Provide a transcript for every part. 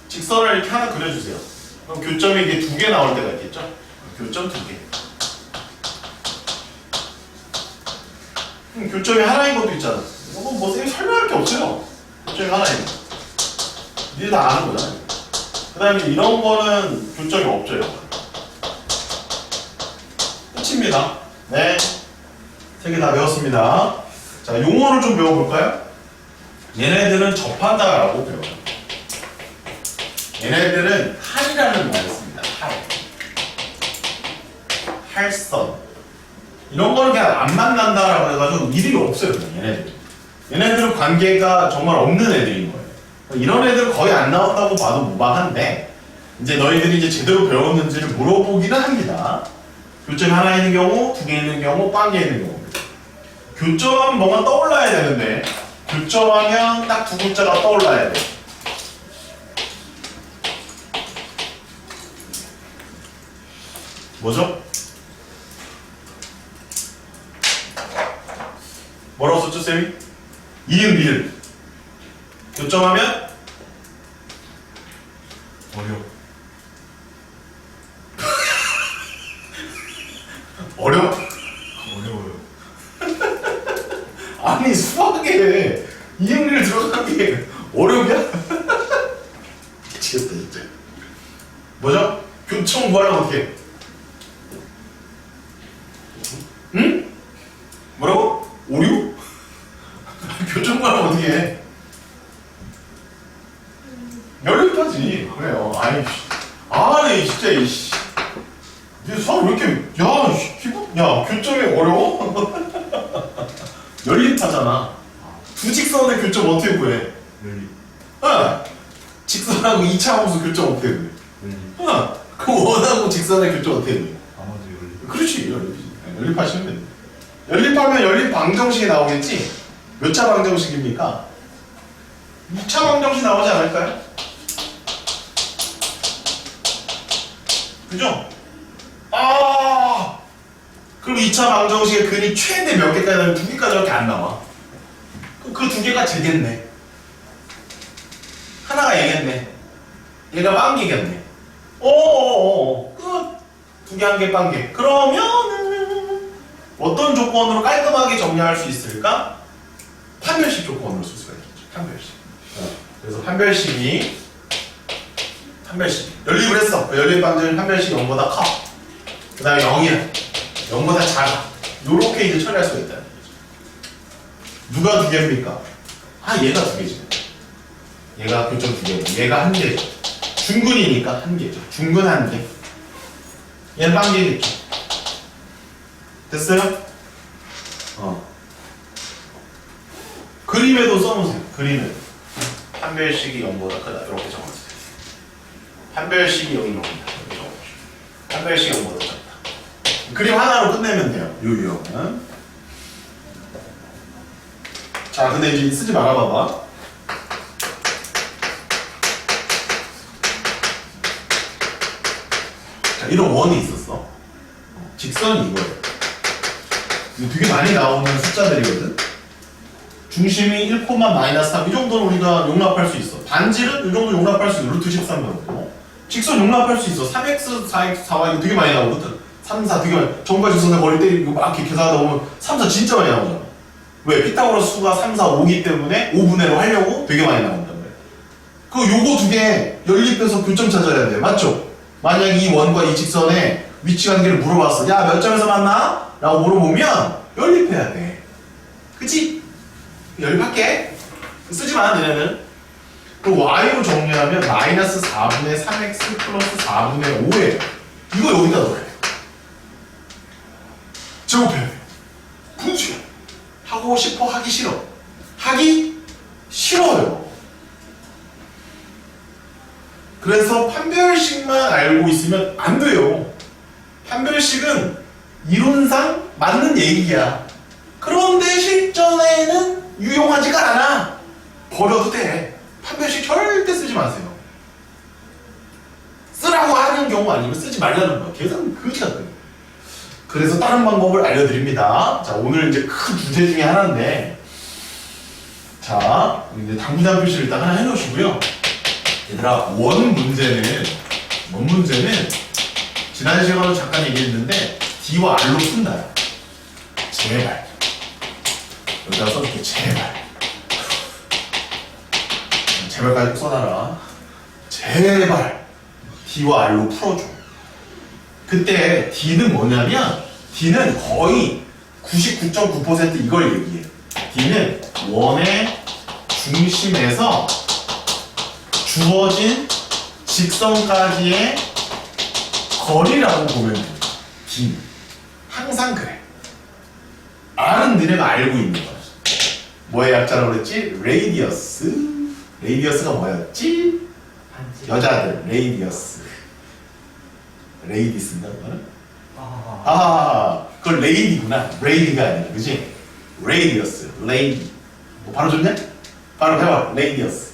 직선을 이렇게 하나 그려주세요. 그럼 교점이 이게 2개 나올 때가 있겠죠? 교점 2개. 교점이 하나인 것도 있잖아. 이건 뭐 쌤이 설명할 게 없어요. 교점이 하나인 거. 니들 다 아는 거잖아요. 그 다음에 이런 거는 교점이 없죠. 끝입니다. 네. 3개 다 배웠습니다. 자, 용어를 좀 배워볼까요? 얘네들은 접한다라고 배워요. 얘네들은 할이라는 말을 씁니다. 할. 할선. 이런 거는 그냥 안 만난다라고 해가지고 일이 없어요. 그냥 얘네들. 얘네들은 관계가 정말 없는 애들인 거예요. 이런 애들은 거의 안 나온다고 봐도 무방한데, 이제 너희들이 이제 제대로 배웠는지를 물어보기는 합니다. 교점이 하나 있는 경우, 2개 있는 경우, 1개 있는 경우. 교점하면 뭔가 떠올라야 되는데, 교점하면 딱 2 글자가 떠올라야 돼. 뭐죠? 뭐라고 썼죠, 쌤이? 이응, 리을. 교점하면? 어려워. 어려워? 어려워요. 아니, 수학에 이응, 리을 들어가는 게 어렵냐? 미치겠다, 진짜. 뭐죠? 교점 구하려면 어떻게 해? 응? 뭐라고? 오류? 교점 구하려면 어떻게 해? 연립하지. 그래요. 아니, 진짜, 이씨. 니 수학 왜 이렇게, 야, 교점이 어려워? 연립하잖아. 두 직선의 교점 어떻게 구해? 연립. 직선하고 2차 함수 교점 어떻게 구해? 연립. 그 원하고 직선의 교점 어떻게 구해? 아마도 연립. 그렇지, 연립이지. 연립하시면 됩니다. 연립하면 연립 방정식이 나오겠지? 몇 차 방정식입니까? 2차 방정식 나오지 않을까요? 그죠? 그럼 2차 방정식의 근이 최대 몇 개까지 나면 2개까지밖에 안 나와. 그럼 그 2개가 제겠네. 하나가 얘겠네. 얘가 빵개겠네. 끝. 2개, 1개, 빵개. 그러면은 어떤 조건으로 깔끔하게 정리할 수 있을까? 판별식 조건으로 쓸 수가 있겠죠. 판별식. 그래서 판별식. 연립을 했어. 연립 방정식 판별식이 0보다 커. 그 다음에 0이야. 0보다 작아. 요렇게 이제 처리할 수가 있다는 거죠. 누가 2개입니까? 얘가 2개지. 얘가 교점 2개고, 얘가 1개죠. 중근이니까 1개죠. 중근 1개. 얘는 빵개겠죠. 됐어요? 그림에도 써놓으세요. 그림에도. 판별식이 0보다 크다. 이렇게 적어주세요. 판별식이 0이 0이다. 이렇게 적어주세요. 판별식이 0보다 작다. 그림 하나로 끝내면 돼요. 요 유형은. 자, 근데 이제 쓰지 말아봐봐. 자, 이런 원이 있었어. 직선이 이거예요. 이거 되게 많이 나오는 숫자들이거든. 중심이 1,-3 이 정도는 우리가 용납할 수 있어. 반지름 이 정도 용납할 수 있어. 루트 13 정도. 직선 용납할 수 있어. 3x, 4x, 4y 이거 되게 많이 나오거든. 3, 4 되게 많이. 점과 직선의 거리 때리고 막 이렇게 계산하다 보면 3, 4 진짜 많이 나오잖아. 왜? 피타고라스 수가 3, 4, 5기 때문에 5분의 1로 하려고 되게 많이 나온단 말이야. 요거 2개 연립해서 교점 찾아야 돼. 맞죠? 만약 이 원과 이 직선의 위치 관계를 물어봤어. 야, 몇 점에서 만나? 라고 물어보면 연립해야 돼. 그치? 연립할게. 쓰지 마, 너네는. 그 y로 정리하면 마이너스 4분의 3x 플러스 4분의 5예요. 이거 여기다 넣어야 돼. 제곱해야 돼. 분수야. 하고 싶어, 하기 싫어. 하기 싫어요. 그래서 판별식만 알고 있으면 안 돼요. 판별식은 이론상 맞는 얘기야. 그런데 실전에는 유용하지가 않아. 버려도 돼. 판별식 절대 쓰지 마세요. 쓰라고 하는 경우 아니면 쓰지 말라는 거야. 계산 그지 같은. 그래서 다른 방법을 알려드립니다. 자, 오늘 이제 큰 주제 중에 하나인데, 자, 이제 당구장 표시를 일단 하나 해놓으시고요. 얘들아, 원 문제는 지난 시간에 잠깐 얘기했는데 D와 R로 푼다. 제발. 여기다가 써줄게, 제발. 제발까지 꼭 써놔라. 제발 D와 R로 풀어줘. 그때 D는 뭐냐면 D는 거의 99.9% 이걸 얘기해. D는 원의 중심에서 주어진 직선까지의 거리라고 보면 돼. D는 항상 그래. R은 너네가 알고 있는 거야. 뭐의 약자라고 그랬지? 레이디어스. 레이디어스가 뭐였지? 여자들 레이디어스. 레이디 쓴다 그거는? 그걸 레이디구나. 레이디가 아니라, 그지? 레이디어스, 레이디. 뭐 바로 좋냐? 바로 해봐. 레이디어스.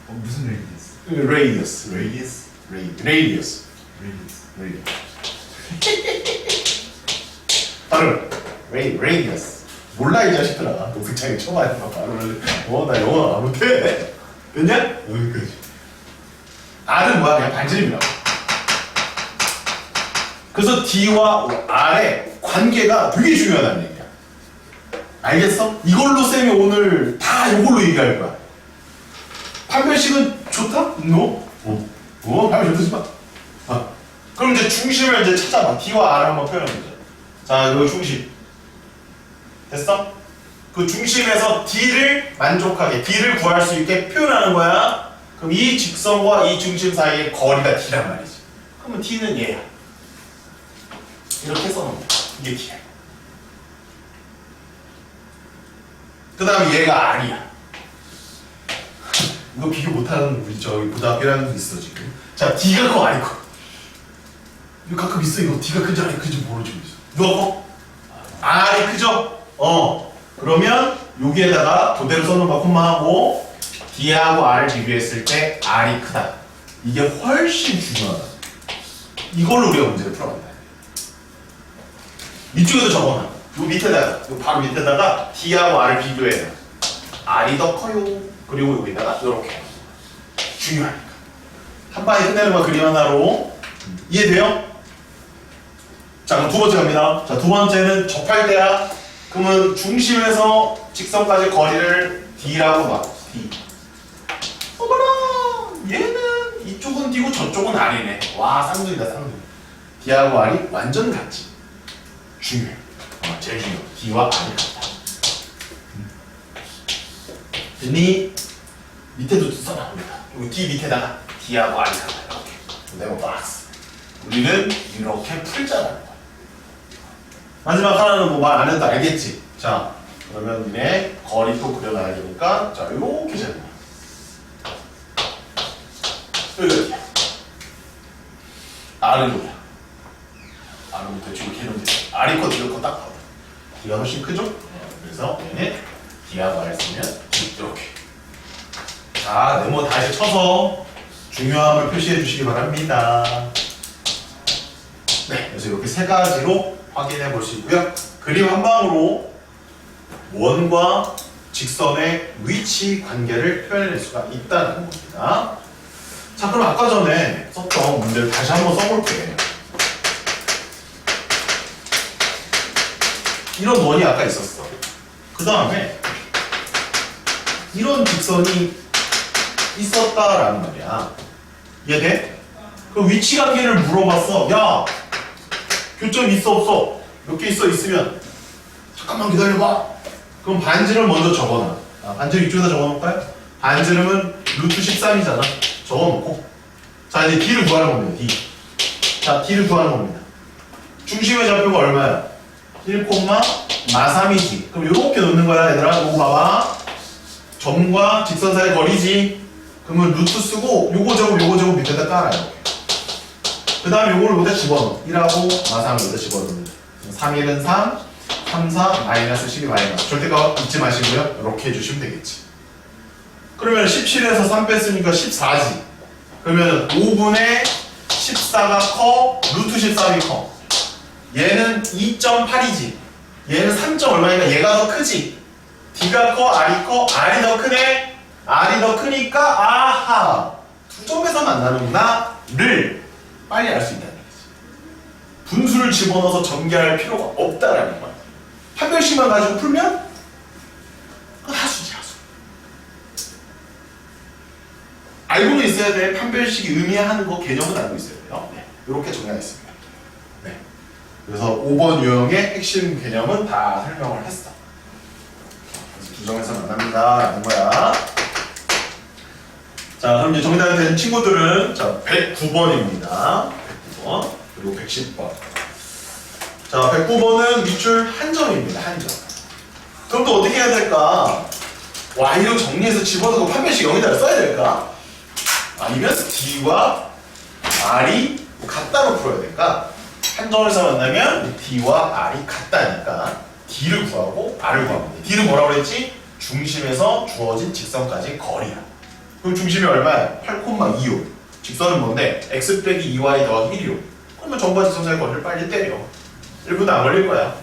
무슨 얘기였어? 레이디어스. 레이디스? 레이디어스. 레이디스. 바로 레이디어스. 몰라 이 자식들아. 노숙장에 쳐봐야 바로. 나 영어 안 못해. 됐냐? 여기까지. R은 뭐야? 그냥 반지름이라고. 그래서 D와 R의 관계가 되게 중요하다는 얘기야. 알겠어? 이걸로 쌤이 오늘 다 이걸로 얘기할 거야. 판별식은 좋다? No? 판별 좋다지만. 그럼 이제 중심을 이제 찾아봐. D와 R을 한번 표현해보자. 자, 이거 중심. 됐어? 그 중심에서 D를 만족하게, D를 구할 수 있게 표현하는 거야. 그럼 이 직선과 이 중심 사이의 거리가 D란 말이지. 그러면 D는 얘야. 이렇게 써놓은 거야. 이게 D야. 그 다음에 얘가 R이야. 이거 비교 못하는 우리 저기 고등학교 1학년도 있어 지금. 자, D가 커 R이 커. 이거 가끔 있어. 이거 D가 큰지 R이 큰지 모르지고 있어. 누가 커? R이 크죠? 그러면 여기에다가 그대로 써놓은 거 콤마하고 D하고 R을 비교했을 때 R이 크다. 이게 훨씬 중요하다. 이걸로 우리가 문제를 풀어간다. 이쪽에도 적어놔. 요 밑에다가, 요 바로 밑에다가 D하고 R을 비교해요. R이 더 커요. 그리고 여기다가 이렇게. 중요하니까. 한 방에 끝내는 거 그림 하나로. 이해돼요? 자, 그럼 두 번째 갑니다. 자, 두 번째는 접할 때야. 그러면 중심에서 직선까지 거리를 D라고 봐. D. 어머나! 얘는 이쪽은 D고 저쪽은 R이네. 와, 쌍둥이다, 쌍둥이. D하고 R이 완전 같지. 중요해. 제일 중요해. D와 R이 같다. 됐니? 밑에도 써놔, 우리가. 여기 D 밑에다가 D하고 R이 같다. 이렇게. 네모 박스. 우리는 이렇게 풀자라는 거야. 마지막 하나는 뭐 말 안 해도 알겠지? 자, 그러면 니네 거리 또 그려놔야 되니까, 자, 요렇게 잡는 거야. 여기. R은 뭐야? R은 대충 이렇게 해놓으면 돼. R이 커, D가 커, 딱 봐봐. D가 훨씬 크죠? 그래서 얘네 D하고 R 쓰면 이렇게. 자, 네모 다시 쳐서 중요함을 표시해 주시기 바랍니다. 네, 그래서 이렇게 세 가지로 확인해 볼 수 있고요. 그림 한 방으로 원과 직선의 위치 관계를 표현할 수가 있다는 겁니다. 자, 그럼 아까 전에 썼던 문제를 다시 한번 써볼게. 이런 원이 아까 있었어. 그 다음에 이런 직선이 있었다라는 말이야. 이해돼? 그 위치 관계를 물어봤어. 야, 교점 있어 없어? 몇 개 있어? 있으면 잠깐만 기다려봐. 그럼 반지름 먼저 적어놔. 반지름 이쪽에다 적어놓을까요? 반지름은 루트 13이잖아. 적어놓고. 자, 이제 D를 구하는 겁니다. D. 자, D를 구하는 겁니다. 중심의 좌표가 얼마야? 1,마삼이지. 그럼 이렇게 놓는 거야, 얘들아. 이거 봐봐. 점과 직선 사이 거리지. 그러면 루트 쓰고 요거 제곱 밑에다 깔아요. 그 다음에 요거를 여기다 집어넣어. 1하고 마삼을 여기다 집어넣습니다. 3, 1은 3, 3, 4, 마이너스 12 마이너스. 절대가 잊지 마시고요. 이렇게 해주시면 되겠지. 그러면 17에서 3 뺐으니까 14지. 그러면 5분의 14가 커, 루트 13이 커. 얘는 2.8이지. 얘는 3. 얼마니까 얘가 더 크지. D가 커, R이 커, R이 더 크네. R이 더 크니까 아하, 9점에서 만나는구나를 빨리 알 수 있다는 얘기지. 분수를 집어넣어서 전개할 필요가 없다라는 거야. 판별식만 가지고 풀면 그건 하수지, 하수. 알고는 있어야 돼. 판별식이 의미하는 거 개념은 알고 있어야 돼요. 네, 이렇게 정리하겠습니다. 네. 그래서 5번 유형의 핵심 개념은 다 설명을 했어. 그래서 두 점에서 만납니다 라는 거야. 자, 그럼 이제 정답이 된 친구들은 자 109번입니다. 109번 그리고 110번. 자, 109번은 밑줄 한 점입니다. 한 점. 그럼 또 어떻게 해야 될까? y로 정리해서 집어넣고 판별식 0에다 써야 될까? 아니면 d와 r이 같다로 풀어야 될까? 한 점에서 만나면 d와 r이 같다니까 d를 구하고 r을 구하면 돼. d는 뭐라고 그랬지? 중심에서 주어진 직선까지 거리야. 그럼 중심이 얼마야? 8,25. 직선은 뭔데? x 빼기 2y 더하기 1이요. 그러면 전과 직선사의 거리를 빨리 때려. 1분도 안 걸릴 거야.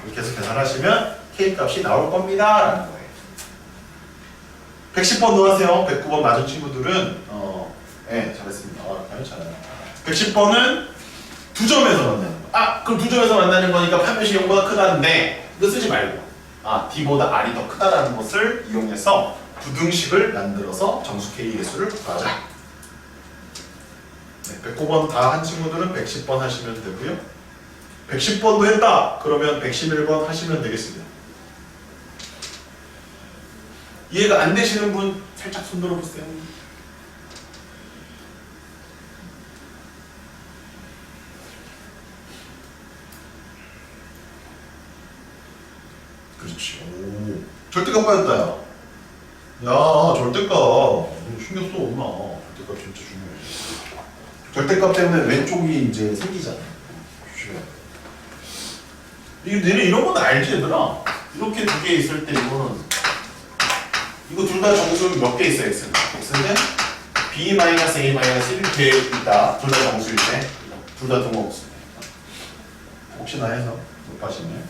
이렇게 해서 계산하시면 k 값이 나올 겁니다 라는 거예요. 110번 넣으세요. 109번 맞은 친구들은 네, 잘했습니다. 잘해요. 110번은 두 점에서 만나는 거야. 그럼 두 점에서 만나는 거니까 판별식 0보다 크다는데 이거 쓰지 말고 d보다 r이 더 크다라는 것을 이용해서 부등식을 만들어서 정수 K 개수를 구하자. 네, 109번 다 한 친구들은 110번 하시면 되고요. 110번도 했다. 그러면 111번 하시면 되겠습니다. 이해가 안 되시는 분 살짝 손 들어보세요. 그렇지. 오, 절대값 빠졌다 야. 절대값 신경 써 엄마. 절대값 진짜 중요해. 절대값 때문에 왼쪽이 이제 생기잖아. 조심해. 얘네 이런 건 알지 얘들아? 이렇게 두 개 있을 때 이거는 이거 둘 다 정수 몇 개 있어 x는? x는 b-a-1 이렇게 있다. 둘 다 정수일 때. 둘 다 등호흡수. 혹시나 해서 못 봐시네.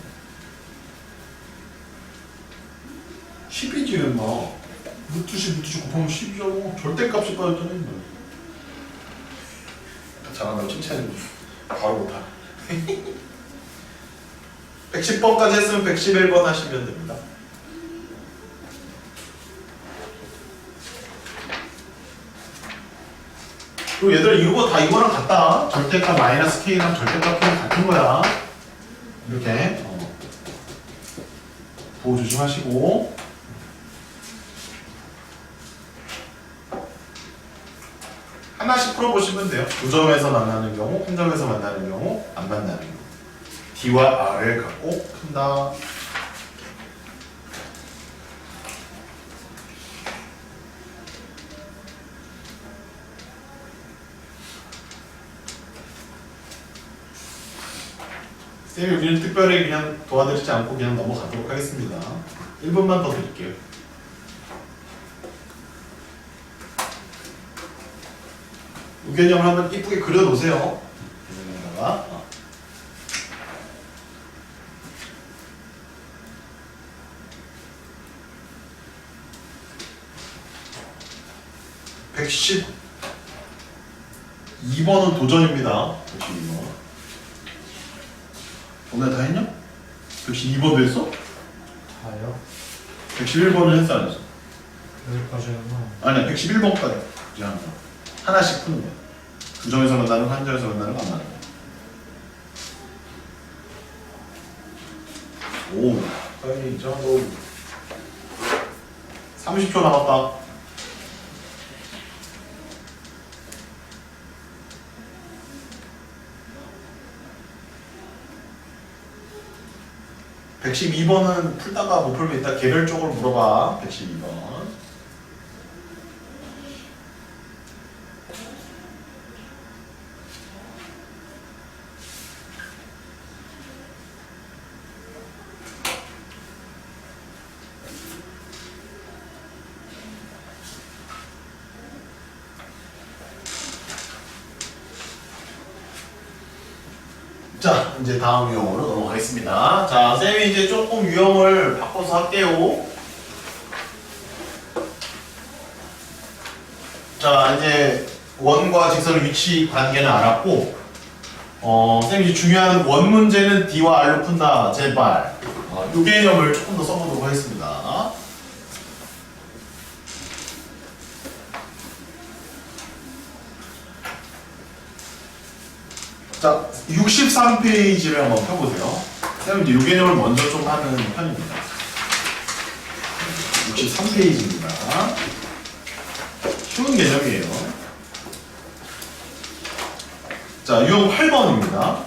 10이지 엄마. 루트 10 곱하면 10이잖아. 절대값이 빠졌잖아. 잘한다고 칭찬해주고 바로 못하. 110번까지 했으면 111번 하시면 됩니다. 그리고 얘들아 이거 다 이거랑 같다. 절대값 마이너스 K랑 절대값 K랑 같은 거야. 이렇게 보호 조심하시고. 하나씩 풀어보시면 돼요. 두 점에서 만나는 경우, 한 점에서 만나는 경우, 안 만나는 경우. D와 R을 갖고 푼다. 쌤이 우리는 특별히 그냥 도와드리지 않고 그냥 넘어가도록 하겠습니다. 1분만 더 드릴게요. 이 개념을 한번 이쁘게 그려놓으세요. 여기다가 112번은 도전입니다. 112번. 오늘 다 했냐? 112번도 했어? 다요? 111번은 했어 안 했어? 여기까지 하나. 아니야 111번까지 이제 하나씩 푸는 거야. 두 점에서 만나는 거, 한 점에서 만나는 거 안 만나는 거. 오, 빨리 이 정도. 30초 남았다. (112번은) 풀다가 못 풀면 이따 개별적으로 물어봐. 112번. 자, 이제 다음 유형으로 넘어가겠습니다. 자, 쌤이 이제 조금 유형을 바꿔서 할게요. 자, 이제 원과 직선의 위치 관계는 알았고, 쌤이 이제 중요한 원 문제는 D와 R로 푼다. 제발. 이 개념을 조금 더 써보도록 하겠습니다. 자, 63페이지를 한번 펴보세요. 쌤은 이제 이 개념을 먼저 좀 하는 편입니다. 63페이지입니다. 쉬운 개념이에요. 자, 유형 8번입니다.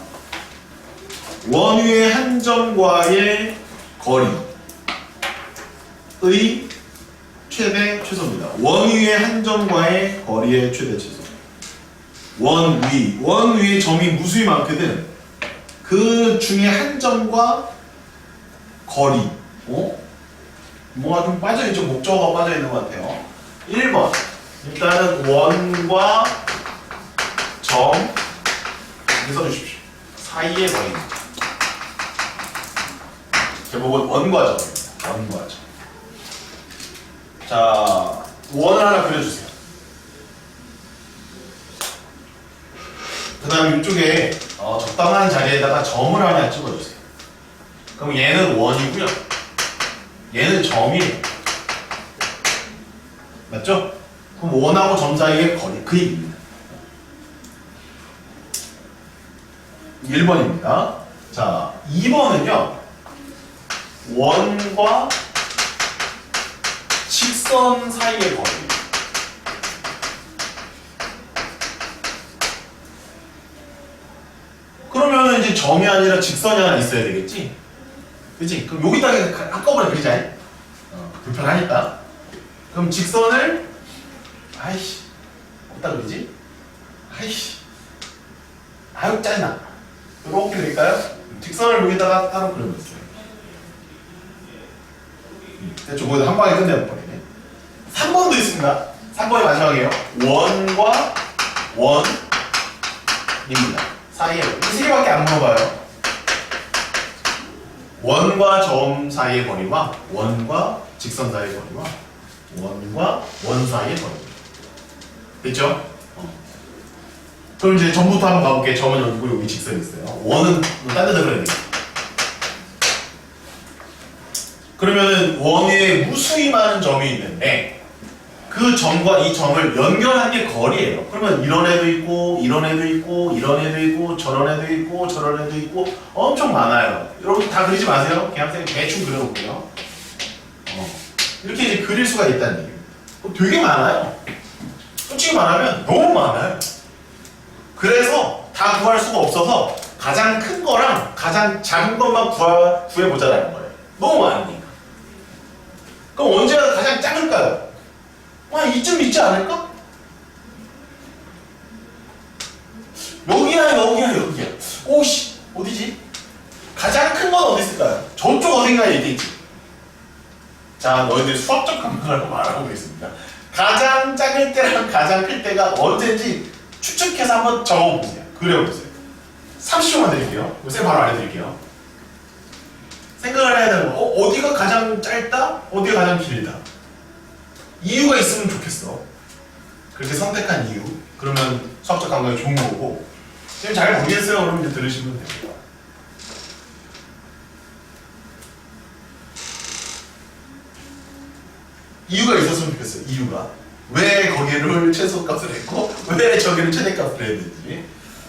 원위의 한 점과의 거리의 최대 최소입니다. 원위의 한 점과의 거리의 최대 최소. 원위의 점이 무수히 많거든. 그 중에 한 점과 거리. 뭐가 좀 빠져있죠? 목적어가 빠져있는 것 같아요. 1번. 일단은 원과 점, 이렇게 써주십시오. 사이의 거리입니다. 제목은 원과 점입니다. 원과 점. 자, 원을 하나 그려주세요. 그 다음 이쪽에 적당한 자리에다가 점을 하나 찍어주세요. 그럼 얘는 원이고요. 얘는 점이에요. 맞죠? 그럼 원하고 점 사이의 거리, 그 얘기입니다. 1번입니다. 자, 2번은요. 원과 직선 사이의 거리. 그러면 이제 점이 아니라 직선이 하나 있어야 되겠지? 그치? 그럼 여기다가 한꺼번에 그리자. 불편하니까. 그럼 직선을 아이씨 어디다 그리지? 아이씨 아유 짜증나. 이렇게 그릴까요? 직선을 여기다가 따로 그려보세요. 대충 거기다 한 방에 끝내버리네. 3번도 있습니다. 3번이 마지막이에요. 원과 원입니다. 사이에 이 세 개밖에 안 물어봐요. 원과 점 사이의 거리와 원과 직선 사이의 거리와 원과 원 사이의 거리. 됐죠? 그럼 이제 전부터 한번 가볼게. 점은 여기고 여기 직선이 있어요. 원은 딴 데다 그려야 돼. 그러면은 원에 무수히 많은 점이 있는데 그 점과 이 점을 연결한 게 거리예요. 그러면 이런 애도 있고 이런 애도 있고 이런 애도 있고 저런 애도 있고 저런 애도 있고 엄청 많아요. 여러분 다 그리지 마세요. 그냥 쌤 대충 그려볼게요. 이렇게 이제 그릴 수가 있다는 얘기예요. 되게 많아요. 솔직히 말하면 너무 많아요. 그래서 다 구할 수가 없어서 가장 큰 거랑 가장 작은 것만 구해보자라는 거예요. 너무 많으니까. 그럼 언제가 가장 작을까요? 이쯤 있지 않을까? 여기야. 오씨, 어디지? 가장 큰 건 어디 있을까요? 저쪽 어딘가에 있겠지. 자, 너희들 수학적 감각을 말하고 있습니다. 가장 작을 때랑 가장 클 때가 언제인지 추측해서 한번 적어보세요. 그려보세요. 30초만 드릴게요. 쌤 바로 알려드릴게요. 생각을 해야 되는 거. 어디가 가장 짧다? 어디가 가장 길다? 이유가 있으면 좋겠어. 그렇게 선택한 이유. 그러면 수학적 감각이 좋은 거고. 쌤 잘 모르겠어요. 그러면 이제 들으시면 됩니다. 이유가 있었으면 좋겠어요. 이유가. 왜 거기를 최소값을 했고 왜 저기를 최대값을 했는지.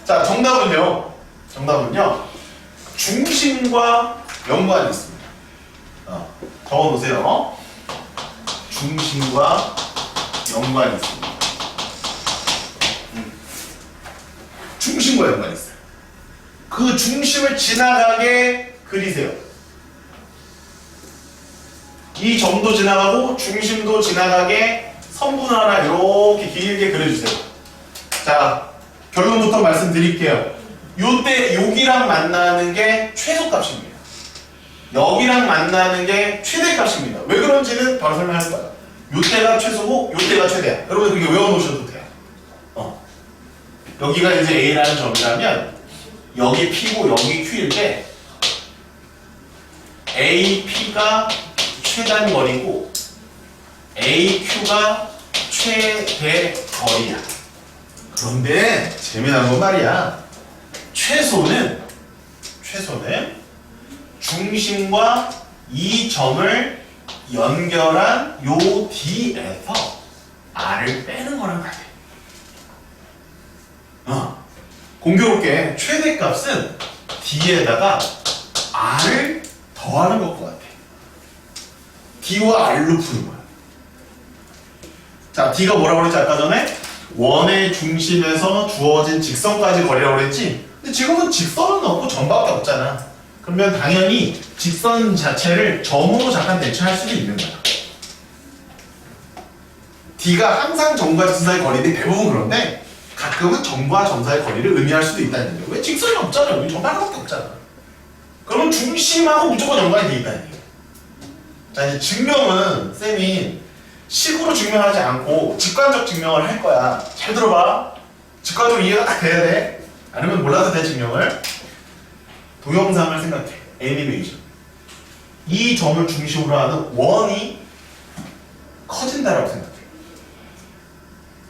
자, 정답은요. 중심과 연관이 있습니다. 적어놓으세요. 중심과 연관이 있습니다. 중심과 연관이 있어요. 그 중심을 지나가게 그리세요. 이 점도 지나가고 중심도 지나가게 선분 하나 이렇게 길게 그려주세요. 자, 결론부터 말씀드릴게요. 요때 여기랑 만나는 게 최소값입니다. 여기랑 만나는 게 최대값입니다. 왜 그런지는 바로 설명할 거예요. 요때가 최소고 요때가 최대야. 여러분 그렇게 외워놓으셔도 돼요. 여기가 이제 A라는 점이라면 여기 P고 여기 Q일 때 AP가 최단거리고 AQ가 최대거리야. 그런데 재미난 건 말이야. 최소는 중심과 이 점을 연결한 요 D에서 R을 빼는 거랑 같아. 공교롭게 최대값은 D에다가 R을 더하는 것과 같아. D와 R로 푸는 거야. 자, D가 뭐라고 그랬지 아까 전에? 원의 중심에서 주어진 직선까지 거리라고 그랬지? 근데 지금은 직선은 없고 점밖에 없잖아. 그러면 당연히 직선 자체를 점으로 잠깐 대체할 수도 있는 거야. D가 항상 점과 직선 사이의 거리인데 대부분 그런데 가끔은 점과 점 사이의 거리를 의미할 수도 있다는 얘기야. 왜? 직선이 없잖아. 여기 점 하나밖에 없잖아. 그러면 중심하고 무조건 연관이 돼 있다는 얘기야. 자, 이제 증명은 쌤이 식으로 증명하지 않고 직관적 증명을 할 거야. 잘 들어봐. 직관적으로 이해가 딱 돼야 돼. 아니면 몰라도 돼, 증명을. 동영상을 생각해. 애니메이션. 이 점을 중심으로 하는 원이 커진다라고 생각해.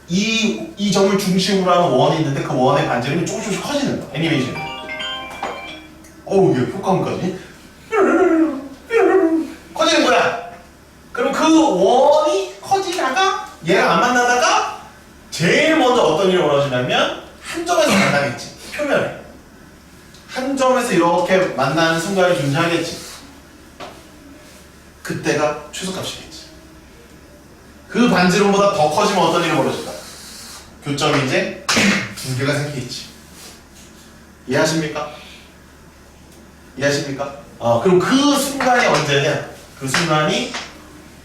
이 점을 중심으로 하는 원이 있는데 그 원의 반지름이 조금씩 커지는 거야. 애니메이션. 어우, 이게 효과음까지. 커지는 거야. 그럼 그 원이 커지다가 얘가 안 만나다가 제일 먼저 어떤 일이 벌어지냐면 한 점에서 만나겠지. 표면에. 한 점에서 이렇게 만나는 순간이 존재하겠지. 그때가 최소값이겠지. 그 반지름보다 더 커지면 어떤 일이 벌어질까? 교점이 이제 두 개가 생기겠지. 이해하십니까? 이해하십니까? 그럼 그 순간이 언제냐? 그 순간이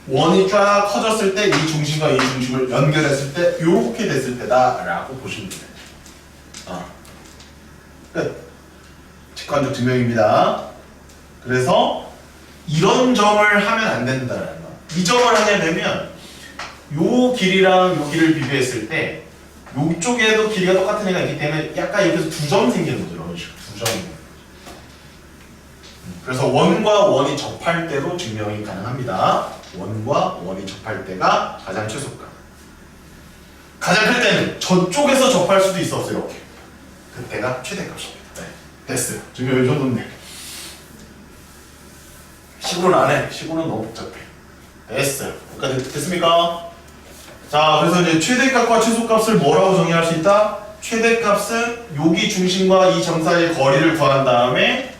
원이 쫙 커졌을 때 이 중심과 이 중심을 연결했을 때 이렇게 됐을 때다라고 보시면 돼요. 끝. 직관적 증명입니다. 그래서 이런 점을 하면 안 된다라는 거. 이 점을 하게 되면 요 길이랑 요 길을 비교했을 때 요쪽에도 길이가 똑같은 애가 있기 때문에 약간 여기서 두 점 생기는 거죠. 이런 식으로 두 점이. 그래서 원과 원이 접할 때로 증명이 가능합니다. 원과 원이 접할 때가 가장 최소값. 가장 클 때는 저쪽에서 접할 수도 있었어요. 이렇게. 그때가 최대값입니다. 네. 됐어요. 증명 이 정도인데. 시골은 안 해. 시골은 너무 복잡해. 됐어요. 여기까지 됐습니까? 자, 그래서 이제 최대값과 최소값을 뭐라고 정의할 수 있다? 최대값은 여기 중심과 이 점 사이의 거리를 구한 다음에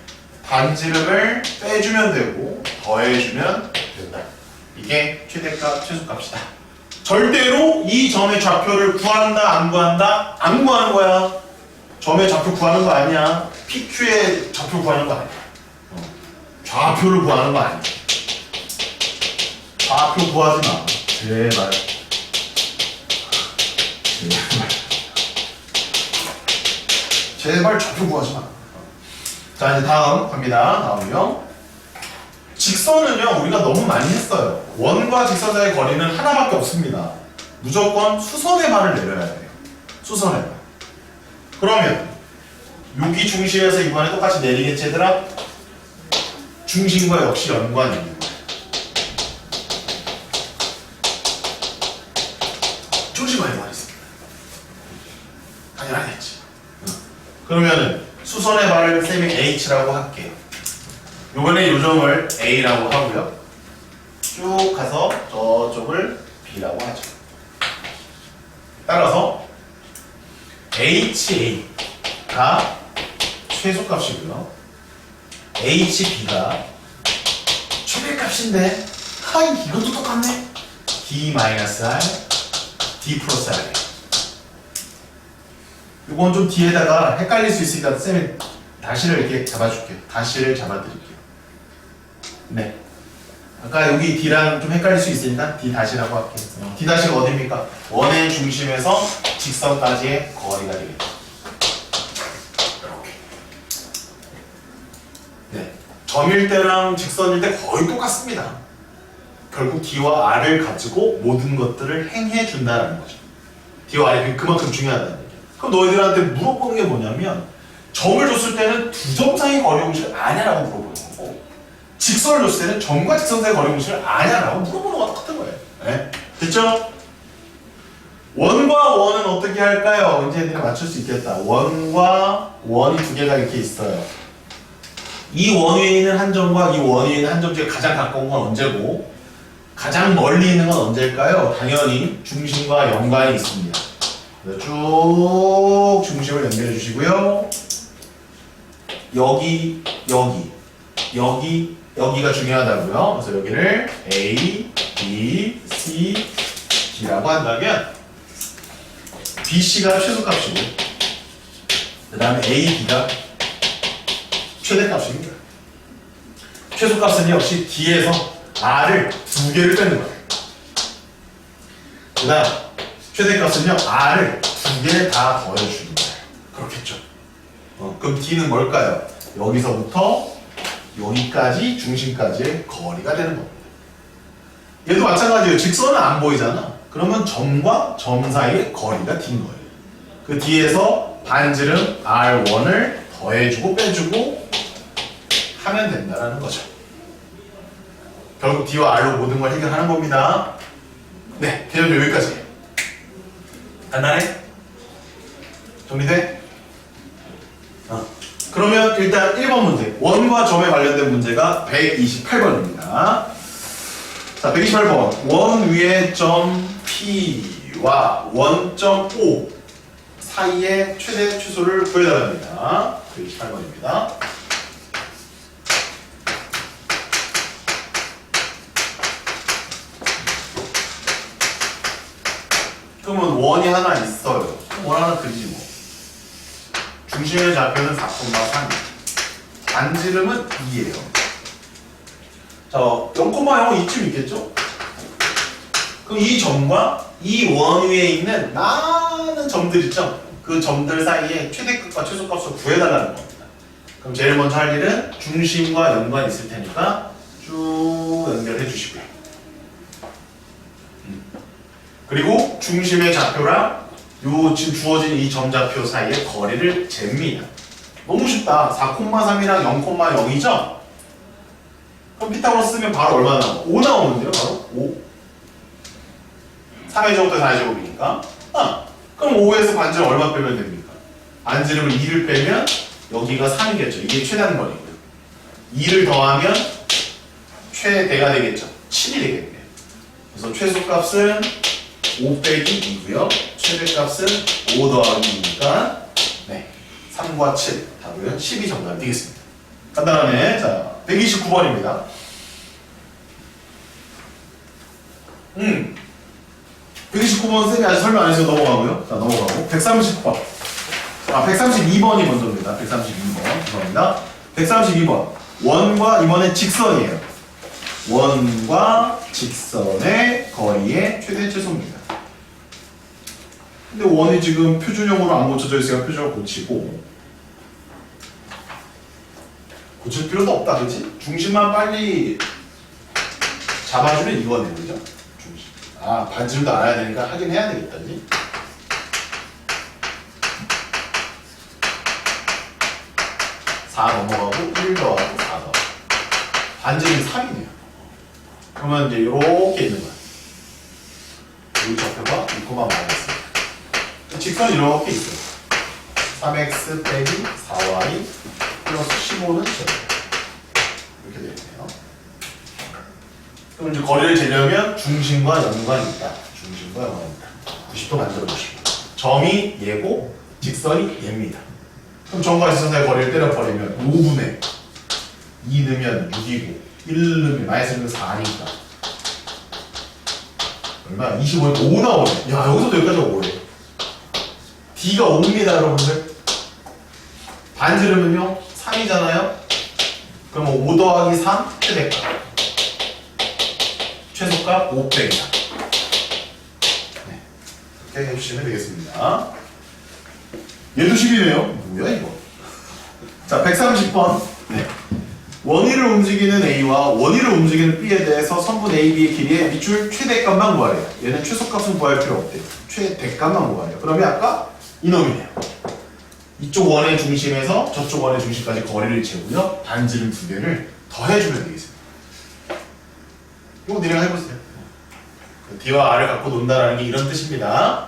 반지름을 빼주면 되고 더해주면 된다. 이게 최대값, 최소값이다. 절대로 이 점의 좌표를 구한다, 안 구한다? 안 구하는 거야. 점의 좌표 구하는 거 아니야. PQ의 좌표 구하는 거 아니야. 좌표를 구하는 거 아니야. 좌표 구하지 마. 제발. 제발 좌표 구하지 마. 자, 이제 다음 갑니다. 다음은요. 직선은요, 우리가 너무 많이 했어요. 원과 직선 사이의 거리는 하나밖에 없습니다. 무조건 수선의 발을 내려야 돼요. 수선의 발. 그러면 여기 중심에서 이번에 똑같이 내리겠지 얘들아? 중심과 역시 연관이 있는 거야. 중심과 연관이 있습니다. 당연하겠지. 그러면은 수선의 발을 쌤이 H라고 할게요. 요번에 요점을 A라고 하고요. 쭉 가서 저쪽을 B라고 하죠. 따라서 HA가 최소값이고요. HB가 최대값인데 하이 이것도 똑같네. D-R, D 플러스 R. 요건 좀 뒤에다가 헷갈릴 수 있으니까 쌤이 다시를 이렇게 잡아줄게요. 다시를 잡아드릴게요. 네. 아까 여기 D랑 좀 헷갈릴 수 있으니까 D 다시라고 할게요. D 다시가 어디입니까? 원의 중심에서 직선까지의 거리가 되겠죠. 이렇게. 네. 점일 때랑 직선일 때 거의 똑같습니다. 결국 D와 R을 가지고 모든 것들을 행해 준다는 거죠. D와 R이 그만큼 중요하다는 얘기예요. 그럼 너희들한테 물어보는 게 뭐냐면 점을 줬을 때는 두 점 사이 거리 공식을 아냐라고 물어보는 거고 직선을 줬을 때는 점과 직선 사이 거리 공식을 아냐라고 물어보는 거랑 똑같은 거예요. 네? 됐죠? 원과 원은 어떻게 할까요? 문제들이 맞출 수 있겠다. 원과 원이 두 개가 이렇게 있어요. 이 원 위에 있는 한 점과 이 원 위에 있는 한 점 중에 가장 가까운 건 언제고 가장 멀리 있는 건 언제일까요? 당연히 중심과 연관이 있습니다. 쭉 중심을 연결해 주시고요. 여기, 여기가 중요하다고요. 그래서 여기를 A, B, C, D라고 한다면 BC가 최소값이고 그 다음에 A, B가 최대값입니다. 최소값은 역시 D에서 R을 두 개를 빼는 거예요. 그 다음 최대값은요 R을 두 개를 다 더해주는 거예요. 그렇겠죠. 그럼 D는 뭘까요? 여기서부터 여기까지 중심까지의 거리가 되는 겁니다. 얘도 마찬가지예요. 직선은 안 보이잖아. 그러면 점과 점 사이의 거리가 D인 거예요. 그 뒤에서 반지름 R1을 더해주고 빼주고 하면 된다는 거죠. 결국 D와 R로 모든 걸 해결하는 겁니다. 네, 개념 여기까지. 간단해? 정리돼? 그러면 일단 1번 문제. 원과 점에 관련된 문제가 128번입니다. 자, 128번. 원 위의 점 P와 원점 O 사이의 최대 최소를 구해달랍니다. 128번입니다. 그러면 원이 하나 있어요. 원 하나 그리지 뭐. 중심의 좌표는 4,3. 반지름은 2예요. 자, 0,0 이쯤 있겠죠? 그럼 이 점과 이 원 위에 있는 많은 점들 있죠? 그 점들 사이에 최대값과 최소값을 구해달라는 겁니다. 그럼 제일 먼저 할 일은 중심과 연관이 있을 테니까 쭉 연결해 주시고요. 그리고 중심의 좌표랑 요 지금 주어진 이 점좌표 사이의 거리를 잽니다. 너무 쉽다. 4,3이랑 0,0이죠? 그럼 피타고라스 쓰면 바로 얼마 나와? 5 나오는데요, 바로? 5. 3의 제곱도 4의 제곱이니까. 그럼 5에서 반지름 얼마 빼면 됩니까? 반지름을 2를 빼면 여기가 3이겠죠. 이게 최단 거리고요. 2를 더하면 최대가 되겠죠. 7이 되겠네요. 그래서 최소값은 5 빼기 2고요. 최대값은 5 더하기 2니까 네, 3과 7 답은 10이 정답이 되겠습니다. 간단하네. 자, 129번입니다. 129번 쌤이 아직 설명 안 해서 넘어가고요. 자, 넘어가고 130번. 132번이 먼저입니다. 132번. 죄송합니다. 132번. 원과 이번엔 직선이에요. 원과 직선의 거리의 최대 최소입니다. 근데 원이 지금 표준형으로 안 고쳐져 있으니까 표준을 고치고 고칠 필요도 없다, 그치? 중심만 빨리 잡아주면 이거네요, 그죠? 중심. 반지름도 알아야 되니까 하긴 해야 되겠다, 그지? 넘어가고 1 더하고 4 더하고 반지름이 3이네요. 그러면 이제 이렇게 있는 거야. 여기 좌표가 2,만 마이너스. 직선이 이렇게 있어요. 3x 빼기 4y 플러스 15는 제곱. 이렇게 되어 있네요. 그럼 이제 거리를 재려면 중심과 연관이 있다. 중심과 연관이 있다. 90도 만들어 보시고. 점이 얘고 직선이 얘입니다. 그럼 점과 직선 사이 거리를 때려버리면 5분의 2 넣으면 6이고 1 넣으면 마이너스 4니까 얼마? 25니까 5 나오네. 야, 여기서도 여기까지가 5래. D가 5입니다, 여러분들. 반지름은요 3이잖아요. 그러면 5 더하기 3 최대값. 최소값 5 빼기 3. 네, 그렇게 해주시면 되겠습니다. 얘도 10이네요. 뭐야 이거? 자, 130번. 네. 원위를 움직이는 A와 원위를 움직이는 B에 대해서 선분 A, B의 길이의 밑줄 최대값만 구하래요. 얘는 최소값은 구할 필요 없대요. 최대값만 구하래요. 그러면 아까 이놈이네요. 이쪽 원의 중심에서 저쪽 원의 중심까지 거리를 재고요. 반지름 두 개를 더해주면 되겠습니다. 이거 니네가 해보세요. D와 R을 갖고 논다라는 게 이런 뜻입니다.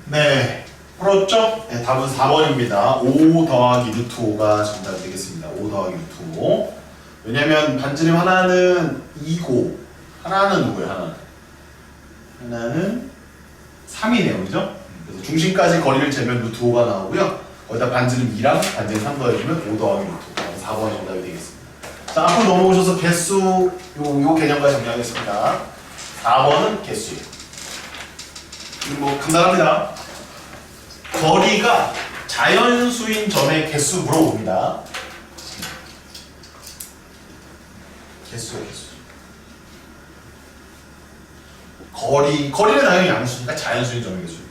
네, 풀었죠? 네, 답은 4번입니다. 5 더하기 루트 5가 정답이 되겠습니다. 5 더하기 루트 5. 왜냐면 반지름 하나는 2고 하나는 누구예요? 하나는 3이네요. 그죠? 그래서 중심까지 거리를 재면 루트 5가 나오고요. 거기다 반지름 2랑 반지름 3 더해주면 5 더하기 루트 5. 4번이 정답이 되겠습니다. 자, 앞으로 넘어오셔서 개수 요 개념까지 정리하겠습니다. 4번은 개수예요. 뭐 간단합니다. 거리가 자연수인 점의 개수 물어봅니다. 개수요, 개수. 거리는 당연히 양수니까 자연수인 점의 개수예요.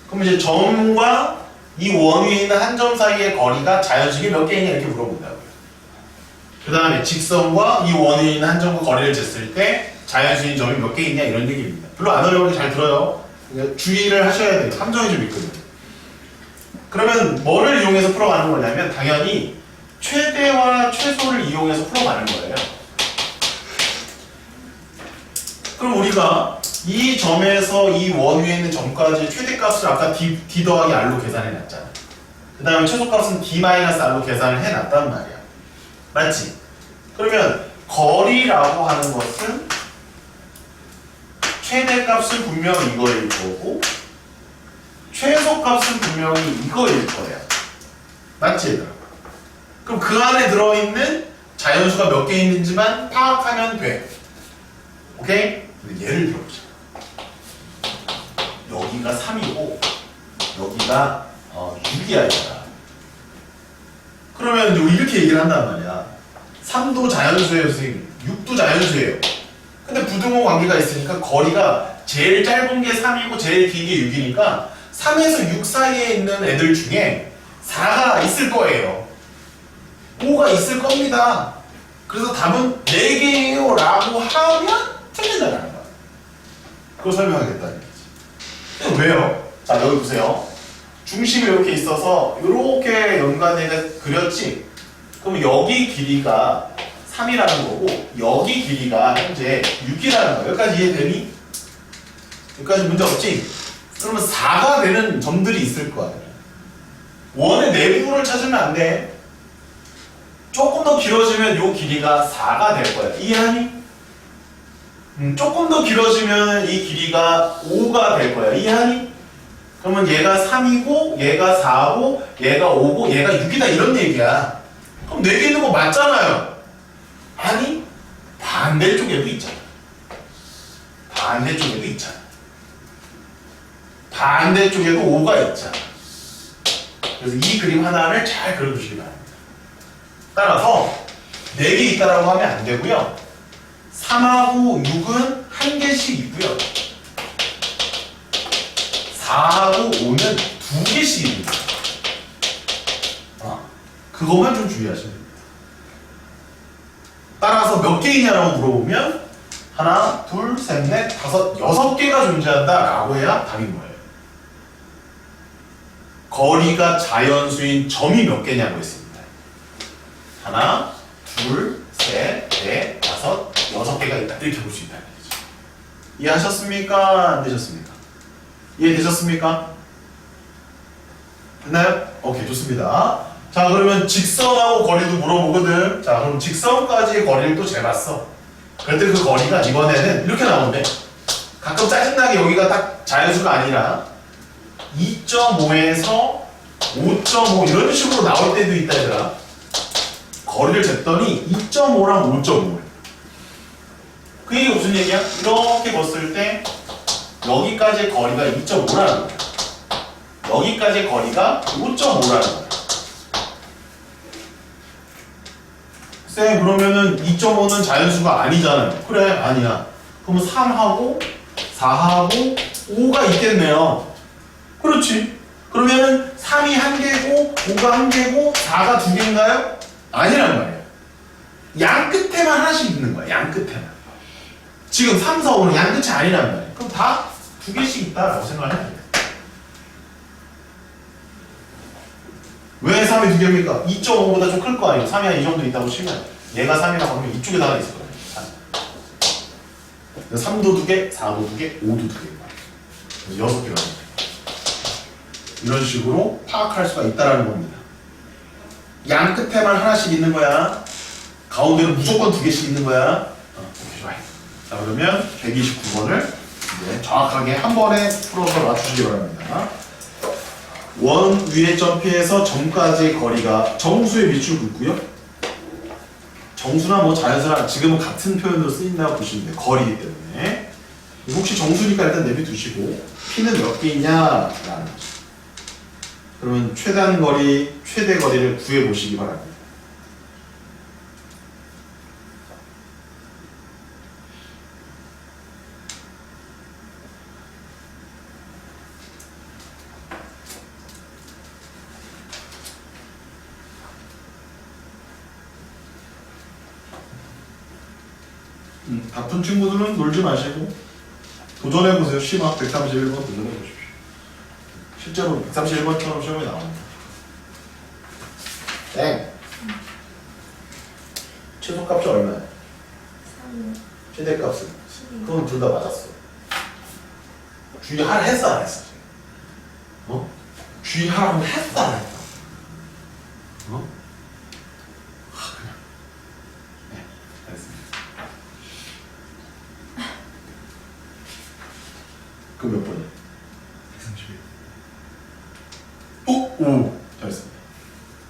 그럼 이제 점과 이 원 위에 있는 한 점 사이의 거리가 자연수이 몇 개이냐 이렇게 물어본다고요. 그 다음에 직선과 이 원 위에 있는 한 점과 거리를 쟀을 때 자연수인 점이 몇 개 있냐 이런 얘기입니다. 별로 안 어려운데 잘 들어요. 그러니까 주의를 하셔야 돼요. 함정이 좀 있거든요. 그러면 뭐를 이용해서 풀어가는 거냐면 당연히 최대와 최소를 이용해서 풀어가는 거예요. 그럼 우리가 이 점에서 이 원 위에 있는 점까지 최대값을 아까 d 더하기 r로 계산해 놨잖아. 그 다음에 최소값은 d-r로 계산을 해 놨단 말이야. 맞지? 그러면 거리라고 하는 것은 최대값은 분명히 이거일 거고 최소값은 분명히 이거일 거야. 맞지 얘들아? 그럼 그 안에 들어있는 자연수가 몇 개 있는지만 파악하면 돼. 오케이? 근데 예를 들어보자. 여기가 3이고 여기가 6이야 얘들아. 그러면 이렇게 얘기를 한단 말이야. 3도 자연수예요 선생님. 6도 자연수예요. 근데 부등호 관계가 있으니까 거리가 제일 짧은 게 3이고 제일 긴 게 6이니까 3에서 6 사이에 있는 애들 중에 4가 있을 거예요. 5가 있을 겁니다. 그래서 답은 4개예요 라고 하면 틀린다는 거야. 그걸 설명하겠다는 거지. 왜요? 자 여기 보세요. 중심이 이렇게 있어서 이렇게 연관해서 그렸지? 그럼 여기 길이가 3이라는 거고 여기 길이가 현재 6이라는 거야. 여기까지 이해되니? 여기까지 문제 없지? 그러면 4가 되는 점들이 있을 거야. 원의 내부를 찾으면 안 돼. 조금 더 길어지면 이 길이가 4가 될 거야. 이해하니? 조금 더 길어지면 이 길이가 5가 될 거야. 이해하니? 그러면 얘가 3이고 얘가 4고 얘가 5고 얘가 6이다 이런 얘기야. 그럼 4개 있는 거 맞잖아요. 아니 반대쪽에도 있잖아. 반대쪽에도 있잖아. 반대쪽에도 5가 있잖아. 그래서 이 그림 하나를 잘 그려주시기 바랍니다. 따라서 4개 있다라고 하면 안 되고요. 3하고 6은 한 개씩 있고요. 4하고 5는 2개씩 있습니다. 그것만 좀 주의하시면 됩니다. 따라서 몇 개이냐라고 물어보면 하나, 둘, 셋, 넷, 다섯, 6개가 존재한다 라고 해야 답인 거예요. 거리가 자연수인 점이 몇 개냐고 했습니다. 하나, 둘, 셋, 넷, 다섯, 6개가 있다. 이렇게 볼 수 있다는 얘기죠. 이해하셨습니까? 안 되셨습니까? 이해되셨습니까? 됐나요? 오케이, 좋습니다. 자, 그러면 직선하고 거리도 물어보거든. 자, 그럼 직선까지의 거리를 또 재봤어. 그럴 때 그 거리가 이번에는 이렇게 나오는데 가끔 짜증나게 여기가 딱 자연수가 아니라 2.5에서 5.5 이런 식으로 나올 때도 있다 얘들아. 거리를 쟀더니 2.5랑 5.5. 그 얘기가 무슨 얘기야? 이렇게 봤을 때 여기까지의 거리가 2.5라는 거야. 여기까지의 거리가 5.5라는 거야. 쌤 그러면은 2.5는 자연수가 아니잖아요. 그래 아니야. 그러면 3하고 4하고 5가 있겠네요. 그렇지. 그러면은 3이 한 개고 5가 한 개고 4가 두 개인가요? 아니란 말이에요. 양 끝에만 하나씩 있는 거야. 양 끝에만. 지금 3, 4, 5는 양 끝이 아니란 말이에요. 그럼 다 두 개씩 있다라고 생각을 해야 돼요. 왜 3이 두 개입니까? 2.5보다 좀 클 거 아니에요. 3이 한 이 정도 있다고 치면 얘가 3이라고 하면 이쪽에 나가 있을 거예요. 3도 두 개, 4도 두 개, 5도 두 개. 그래서 6개가 됩니다. 이런 식으로 파악할 수가 있다는 겁니다. 양 끝에만 하나씩 있는 거야. 가운데는 무조건 2개씩 있는 거야. 오케이, 좋아요. 자, 그러면 129번을 이제 정확하게 한 번에 풀어서 맞추시기 바랍니다. 원 위의 점피에서 점까지의 거리가 정수의 밑줄 긋고요. 정수나 뭐 자연수나 지금은 같은 표현으로 쓰인다고 보시면 돼요. 거리이기 때문에. 혹시 정수니까 일단 내비두시고 P는 몇 개 있냐라는 거죠. 그러면 최단 거리, 최대 거리를 구해 보시기 바랍니다. 바쁜 친구들은 놀지 마시고 도전해보세요. 시막 131번 도전해보십시오. 실제로 131번처럼 시험에 나옵니다. 땡! 최소값이 얼마야? 3, 최대값은? 12. 그건 둘 다 맞았어. 주의하라 했어 안 했어? 어? 주의하라고 했어 안 했어? 어? 그냥 네, 알겠습니다. 그럼 몇 번이야? 131. 오! 잘했습니다.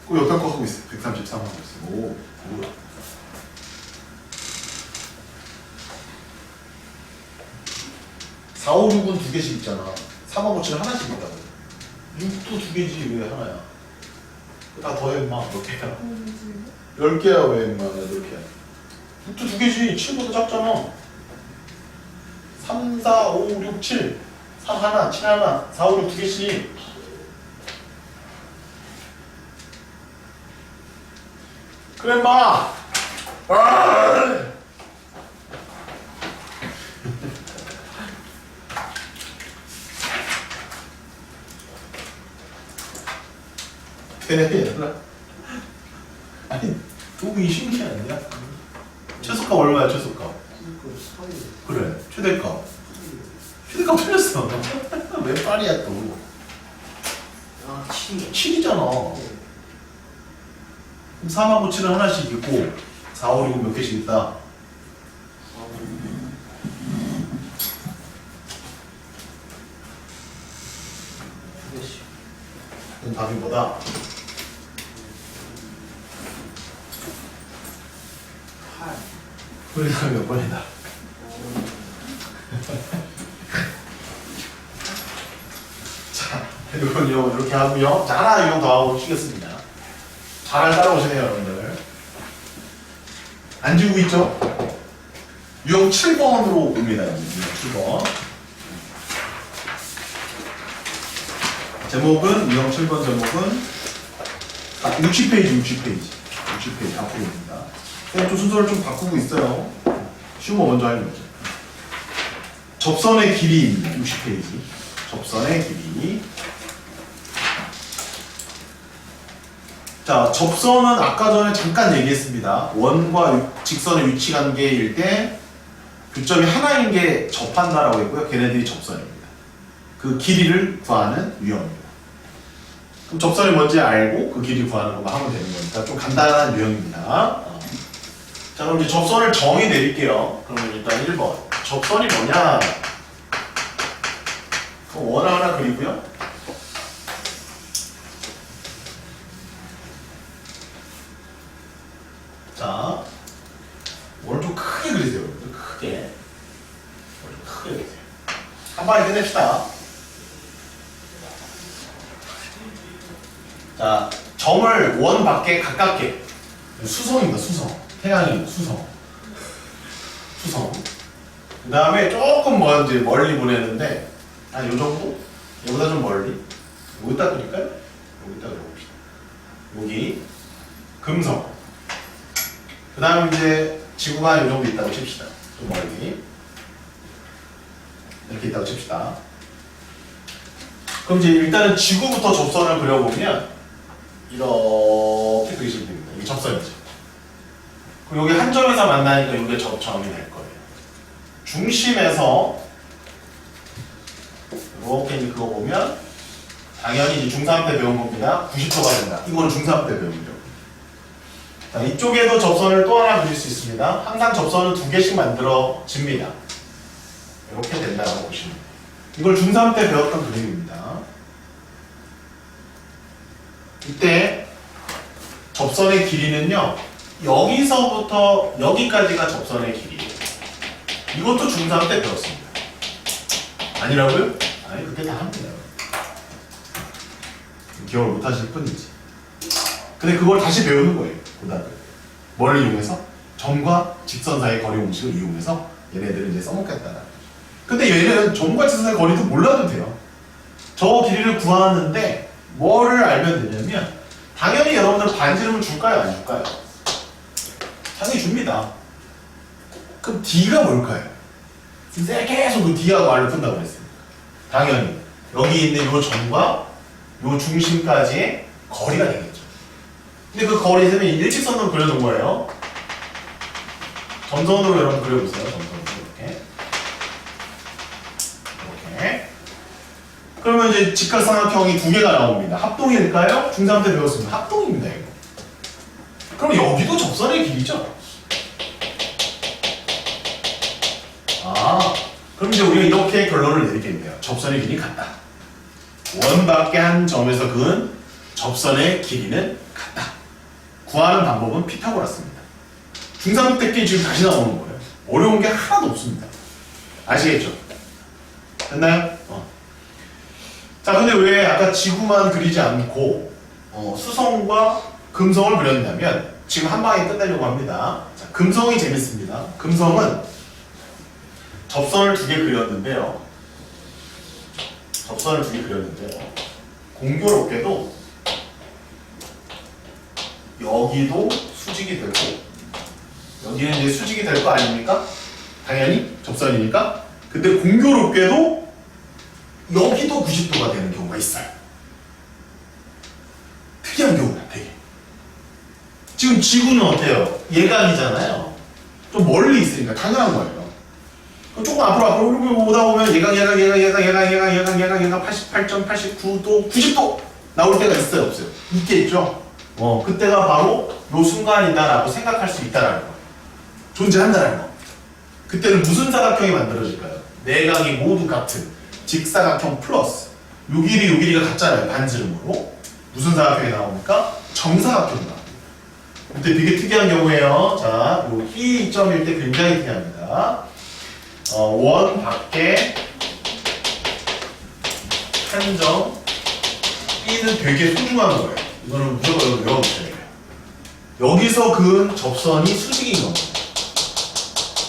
그 옆에 거 하고 있어. 133 하고 있어. 오, 뭐야? 사, 5, 6은 2개씩 있잖아. 3하고 7은 하나씩 있다고. 6도 2개지 왜 하나야? 다 더해 임마. 몇 개야? 10개야 왜 임마 8개야? 6도 2개지. 7보다 작잖아. 3, 4, 5, 6, 7 3 하나, 7 하나, 4, 5, 6 2개씩. 그래 임마. 얘들아. 아니 도구이 신기하냐? 최소값 얼마야 최소값? 그래 최대값. 최대값 틀렸어. 왜 빨이야 또? 아, 7. 7이잖아. 그럼 3하고 7은 하나씩 있고 4, 5, 6은 몇 개씩 있다? 그럼 답이 뭐다? 8. 우리 답이 몇 번이다? 자, 이건요 이렇게 하고요. 자, 하나 유형 더 하고 쉬겠습니다. 잘 따라오시네요 여러분들. 안 지우고 있죠? 유형 7번으로 옵니다. 유형 7번. 제목은 유형 7번 제목은 60페이지 60페이지 앞으로 옵니다. 그냥 좀 순서를 좀 바꾸고 있어요. 쉬운 거 먼저 하는 거죠. 접선의 길이입니다. 60페이지. 접선의 길이. 자, 접선은 아까 전에 잠깐 얘기했습니다. 원과 직선의 위치 관계일 때 교점이 하나인 게 접한다라고 했고요. 걔네들이 접선입니다. 그 길이를 구하는 유형입니다. 그럼 접선이 뭔지 알고 그 길이 구하는 것만 하면 되는 거니까 좀 간단한 유형입니다. 자, 그럼 이제 접선을 정의 내릴게요. 그러면 일단 1번. 접선이 뭐냐? 원 하나 그리고요. 자, 원을 좀 크게 그리세요. 좀 크게. 원을 좀 크게 그리세요. 한 방에 끝냅시다. 자, 점을 원 밖에 가깝게. 수성입니다, 수성. 태양이 수성. 수성. 그 다음에 조금 먼지 멀리 보내는데, 한 요 정도? 얘보다 좀 멀리. 여기다 그릴까요? 여기다 그려봅시다. 여기. 금성. 그 다음 이제 지구가 이 정도 있다고 칩시다. 좀 멀리. 이렇게 있다고 칩시다. 그럼 이제 일단은 지구부터 접선을 그려보면 이렇게 그리시면 됩니다. 이게 접선이죠. 그리고 여기 한 점에서 만나니까 이게 접점이 될 거예요. 중심에서 이렇게 이제 그거 보면 당연히 이제 중3 때 배운 겁니다. 90도가 된다. 이거는 중3 때 배운 거죠. 자, 이쪽에도 접선을 또 하나 그릴 수 있습니다. 항상 접선은 2개씩 만들어집니다. 이렇게 된다고 보시면 돼요. 이걸 중3 때 배웠던 그림입니다. 이때 접선의 길이는요, 여기서부터 여기까지가 접선의 길이에요. 이것도 중3 때 배웠습니다. 아니라고요? 아니, 그때 다 합니다. 기억을 못 하실 뿐이지. 근데 그걸 다시 배우는 거예요, 고등학교 때. 뭘 이용해서? 점과 직선 사이의 거리 공식을 이용해서 얘네들을 이제 써먹겠다. 근데 얘는 점과 직선 사이의 거리도 몰라도 돼요. 저 길이를 구하는데 뭐를 알면 되냐면, 당연히 여러분들 반지름을 줄까요, 안 줄까요? 당연히 줍니다. 그럼 D가 뭘까요? 계속 그 D하고 R을 푼다고 그랬습니다. 당연히 여기 있는 이 점과 이 중심까지의 거리가 되겠죠. 근데 그 거리는 일직선으로 그려놓은 거예요. 점선으로 여러분 그려보세요. 점선으로 이렇게. 이렇게. 그러면 이제 직각삼각형이 2개가 나옵니다. 합동일까요? 중3 때 배웠습니다. 합동입니다, 이거. 그럼 여기도 접선의 길이죠? 아, 그럼 이제 우리가 이렇게 결론을 내리겠네요. 접선의 길이 같다. 원밖에 한 점에서 그은 접선의 길이는 같다. 구하는 방법은 피타고라스입니다. 중3 때 게 지금 다시 나오는 거예요. 어려운 게 하나도 없습니다. 아시겠죠? 됐나요? 자, 근데 왜 아까 지구만 그리지 않고 수성과 금성을 그렸냐면, 지금 한 방에 끝내려고 합니다. 자, 금성이 재밌습니다. 금성은 접선을 2개 그렸는데요. 공교롭게도 여기도 수직이 되고, 여기는 이제 수직이 될 거 아닙니까? 당연히 접선이니까. 근데 공교롭게도 여기도 90도가 되는 경우가 있어요. 특이한 경우다, 되게. 지금 지구는 어때요? 예각이잖아요. 좀 멀리 있으니까 당연한 거예요. 조금 앞으로 이렇게 오다 보면 얘가 88.89도, 90도 나올 때가 있어요, 없어요? 있겠죠? 그때가 바로 요 순간이다라고 생각할 수 있다라는 거예요. 존재한다라는 거. 그때는 무슨 사각형이 만들어질까요? 내각이 모두 같은 직사각형 플러스 요 길이가 같잖아요, 반지름으로. 무슨 사각형이 나옵니까? 정사각형이 나옵니다. 그때 되게 특이한 경우예요. 자, 요 E점일 때 굉장히 특이합니다. 원 밖에 한 점 B는 되게 소중한 거예요. 이거는 무조건 외워두셔야 돼요. 여기서 그은 접선이 수직인 겁니다.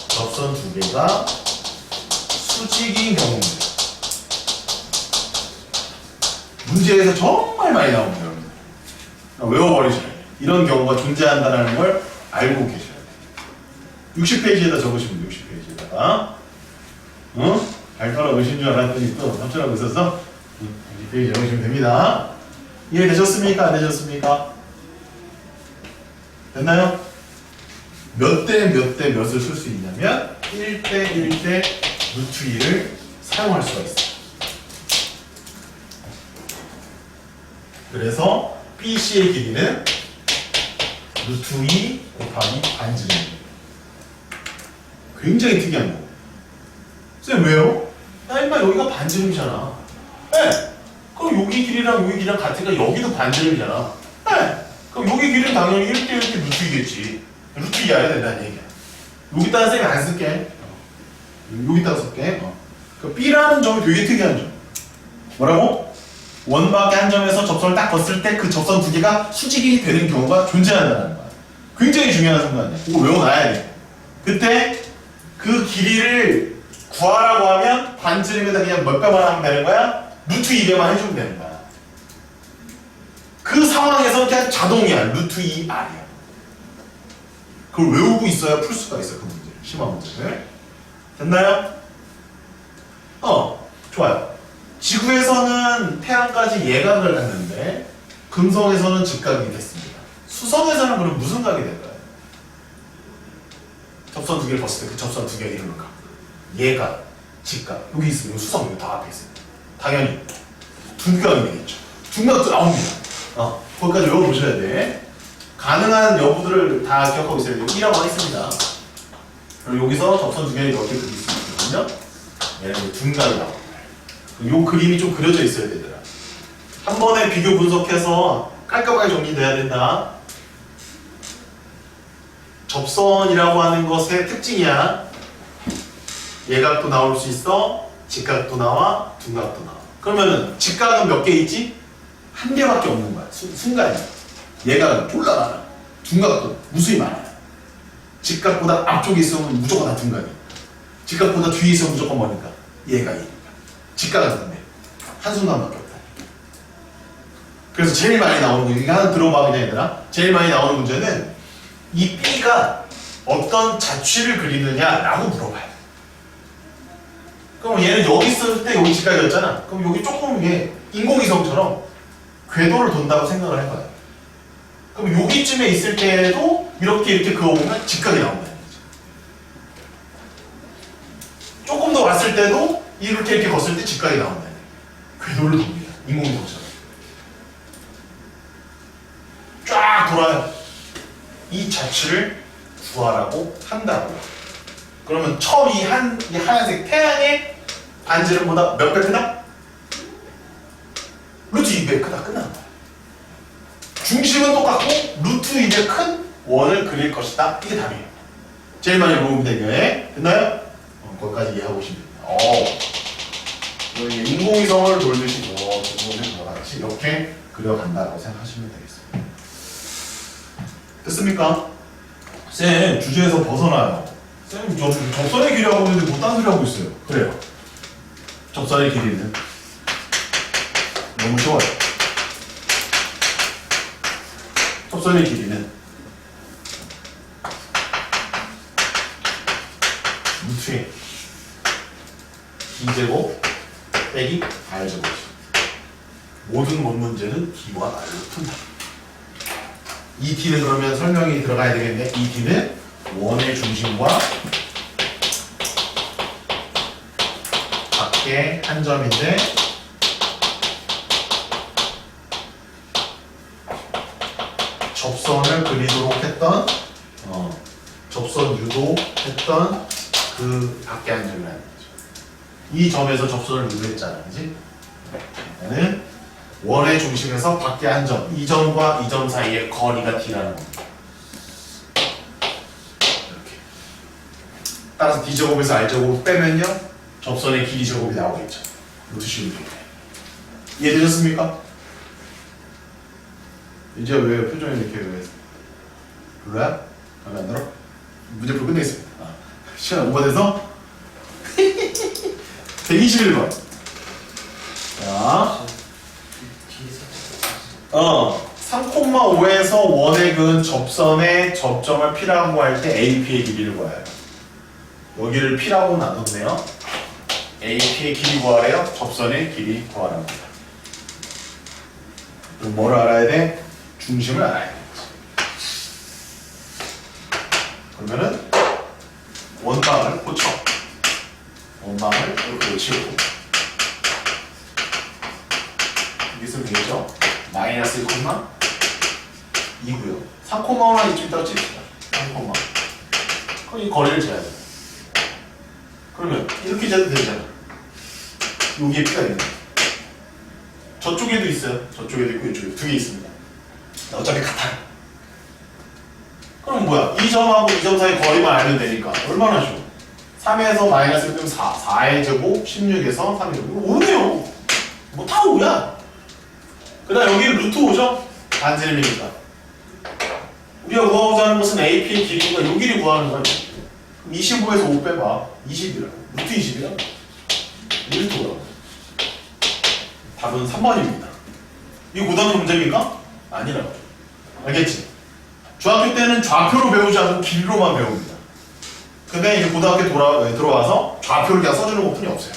접선 2개가 수직인 경우입니다. 문제에서 정말 많이 나옵니다, 여러분들. 외워버리셔야 돼요. 이런 경우가 존재한다는 걸 알고 계셔야 돼요. 60페이지에다 적으시면 돼요, 60페이지에다가. 발가락 오신 줄 알았더니 또 삼촌하고 있어서 60페이지 적으시면 됩니다. 이해되셨습니까? 안 되셨습니까? 됐나요? 몇 대 몇을 쓸 수 있냐면 1대 1대 루트 2를 사용할 수가 있어요. 그래서 BC의 길이는 루트 2 곱하기 반지름입니다. 굉장히 특이한 거. 쌤 왜요? 야 임마 여기가 반지름이잖아. 네. 그럼 여기 길이랑 여기 길이랑 같으니까 여기도 반지름이잖아. 네. 그럼 여기 길이는 당연히 1대 1대 루트 2겠지. 루트 2 알아야 된다는 얘기야. 여기다가 쌤이 안 쓸게. 여기다가 쓸게. 그 B라는 점이 되게 특이한 점. 뭐라고? 원밖에 한 점에서 접선을 딱 걷을 때 그 접선 2개가 수직이 되는 경우가 존재한다는 거야. 굉장히 중요한 순간이야. 이거 외워놔야 돼. 그때 그 길이를 구하라고 하면 반지름에다 그냥 몇 배만 하면 되는 거야? 루트 2배만 해주면 되는 거야. 그 상황에서 그냥 자동이야. 루트 2R이야. 그걸 외우고 있어야 풀 수가 있어, 그 문제를. 심화 문제를. 됐나요? 좋아요. 지구에서는 태양까지 예각을 했는데 금성에서는 직각이 됐습니다. 수성에서는 그럼 무슨 각이 될까요? 접선 2개를 봤을 때 그 접선 2개가 이루는 각. 예각, 직각. 여기 있으면 수성 여기 다 앞에 있어요. 당연히 둔각이 되겠죠. 둔각도 나옵니다. 거기까지 외워보셔야 돼. 가능한 여부들을 다 기억하고 있어야 돼요. 1이라고 하겠습니다. 그리고 여기서 접선 두 개를 이렇게 그릴 수 있거든요. 얘는 둔각이 나옵니다. 요 그림이 좀 그려져 있어야 되더라. 한 번에 비교 분석해서 깔끔하게 정리돼야 된다. 접선이라고 하는 것의 특징이야. 예각도 나올 수 있어, 직각도 나와, 둔각도 나와. 그러면은 직각은 몇 개 있지? 한 개밖에 없는 거야. 순간이야. 예각은 졸라 많아. 둔각도 무수히 많아. 직각보다 앞쪽에 있으면 무조건 다 둔각이야. 직각보다 뒤에 있으면 무조건 뭐니까? 예각이니까. 직각은 근데 한순간밖에 없다. 그래서 제일 많이 나오는 거, 이거 하나 들어봐 그냥 얘들아. 제일 많이 나오는 문제는 이 B가 어떤 자취를 그리느냐라고 물어봐요. 그럼 얘는 여기 있을 때 여기 직각이었잖아. 그럼 여기 조금 이게 인공위성처럼 궤도를 돈다고 생각을 해봐요. 그럼 여기쯤에 있을 때도 이렇게 그어보면 직각이 나온다는 거죠. 조금 더 왔을 때도 이렇게 걷을 때 직각이 나온다는 거예요. 궤도를 돕니다. 인공위성처럼. 쫙 돌아요. 이 자취를 구하라고 한다고요. 그러면 처음 이 하얀색 태양의 반지름보다 몇 배 크다? 루트 2배 크다. 끝나는 거야. 중심은 똑같고 루트 2배 큰 원을 그릴 것이다. 이게 답이에요. 제일 많이 물어보면 되게 됐나요? 거기까지 이해하고 오시면 됩니다. 인공위성을 돌듯이 인공위성 같이 이렇게 그려간다고 생각하시면 되겠습니다. 됐습니까? 쌤 주제에서 벗어나요. 쌤 접선의 길이 하고 있는데 뭐 딴 소리 하고 있어요. 그래요. 접선의 길이는 너무 쉬워요. 접선의 길이는 루트에 D제곱 빼기 R제곱이죠. 모든 원 문제는 D와 R로 푼다. 이 T는 그러면 설명이 들어가야 되겠네. 이 T는 원의 중심과 밖에 한 점인데 접선을 그리도록 했던 접선 유도했던 그 밖에 한 점이라는 거죠. 이 점에서 접선을 유도했잖아, 그지? 얘는 원의 중심에서 밖에 한 점, 이 점과 이 점 사이의 거리가 D라는 겁니다. 이렇게. 따라서 D제곱에서 R제곱 빼면요, 접선의 길이 제곱이 나오겠죠. 루트 씌우기. 이해되셨습니까? 이제 왜 표정이 이렇게 왜 별로야? 마음에 안 들어? 문제풀 끝내겠습니다. 시간 오버돼서 121번. 자, 3,5에서 원에 그은 접선의 접점을 P라고 할 때 AP의 길이를 구해요. 여기를 P라고 놔뒀네요. AP의 길이 구하래요. 접선의 길이 구하라고 합니다. 그럼 뭐를 알아야 돼? 중심을 알아야 돼. 그러면은 원방을 고쳐. 원방을 이렇게 고치고 여기 있으면 되겠죠? 마이너스 1콤마 2고요. 3콤마만 이쯤 있다가 찝시다. 3콤마. 그럼 이 거리를 재야 돼. 그러면 이렇게 재도 되잖아. 여기에 P가 있네. 저쪽에도 있어요. 저쪽에도 있고 이쪽에도 두 개 있습니다. 어차피 같아요. 그럼 뭐야? 이 점하고 이 점 사이 거리만 알면 되니까 얼마나 쉬워? 3에서 마이너스 1 빼면 4, 4의 제곱, 16에서 3의 제곱. 5네요. 뭐 다 5야. 그 다음 여기 루트 5죠? 반지름이니까. 우리가 구하고자 하는 것은 AP의 길이니까 요 길이 구하는 거야. 그럼 25에서 5 빼봐. 20이라고. 루트 20이라고. 루트 5라고. 답은 3번입니다. 이거 고등학교 문제입니까? 아니라고. 알겠지? 중학교 때는 좌표로 배우지 않고 길로만 배웁니다. 근데 이제 고등학교 들어와서 좌표를 그냥 써주는 것뿐이 없어요.